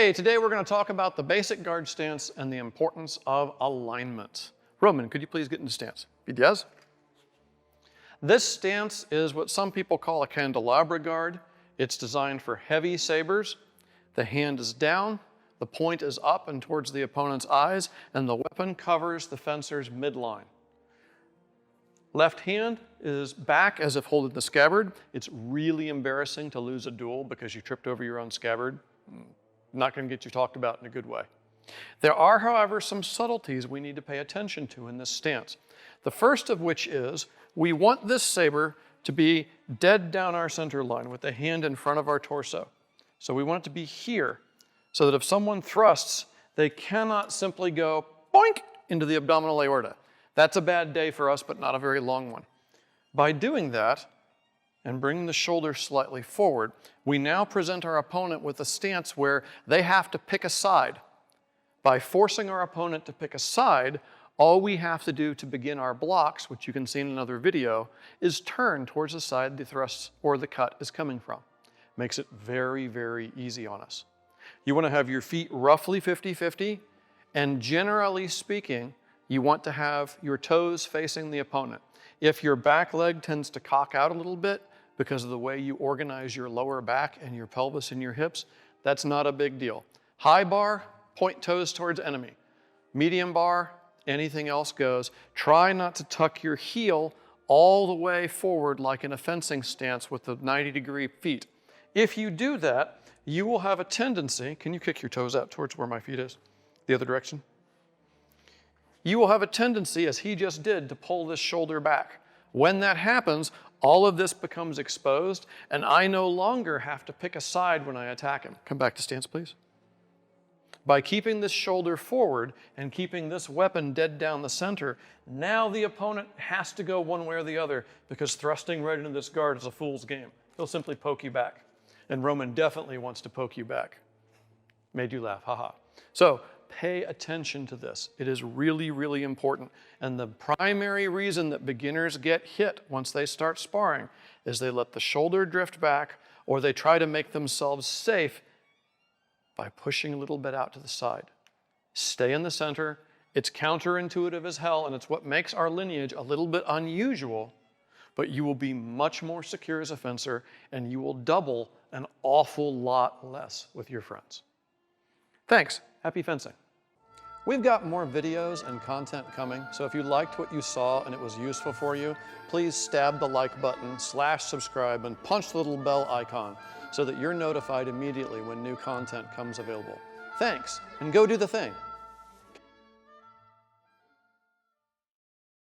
Hey, today we're going to talk about the basic guard stance and the importance of alignment. Roman, could you please get into stance? Yes. This stance is what some people call a candelabra guard. It's designed for heavy sabers. The hand is down, the point is up and towards the opponent's eyes, and the weapon covers the fencer's midline. Left hand is back as if holding the scabbard. It's really embarrassing to lose a duel because you tripped over your own scabbard. Not going to get you talked about in a good way. There are, however, some subtleties we need to pay attention to in this stance. The first of which is we want this saber to be dead down our center line with the hand in front of our torso. So we want it to be here so that if someone thrusts, they cannot simply go boink into the abdominal aorta. That's a bad day for us, but not a very long one. By doing that, and bringing the shoulder slightly forward, we now present our opponent with a stance where they have to pick a side. By forcing our opponent to pick a side, all we have to do to begin our blocks, which you can see in another video, is turn towards the side the thrust or the cut is coming from. Makes it very, very easy on us. You want to have your feet roughly 50-50, and generally speaking, you want to have your toes facing the opponent. If your back leg tends to cock out a little bit, because of the way you organize your lower back and your pelvis and your hips, that's not a big deal. High bar, point toes towards enemy. Medium bar, anything else goes. Try not to tuck your heel all the way forward like in a fencing stance with the 90-degree feet. If you do that, you will have a tendency, can you kick your toes out towards where my feet is? The other direction? You will have a tendency, as he just did, to pull this shoulder back. When that happens, all of this becomes exposed, and I no longer have to pick a side when I attack him. Come back to stance, please. By keeping this shoulder forward and keeping this weapon dead down the center, now the opponent has to go one way or the other because thrusting right into this guard is a fool's game. He'll simply poke you back. And Roman definitely wants to poke you back. Made you laugh, haha. So pay attention to this. It is really, really important. And the primary reason that beginners get hit once they start sparring is they let the shoulder drift back or they try to make themselves safe by pushing a little bit out to the side. Stay in the center. It's counterintuitive as hell, and it's what makes our lineage a little bit unusual, but you will be much more secure as a fencer, and you will double an awful lot less with your friends. Thanks. Happy fencing. We've got more videos and content coming, so if you liked what you saw and it was useful for you, please stab the like button, /subscribe, and punch the little bell icon so that you're notified immediately when new content comes available. Thanks, and go do the thing.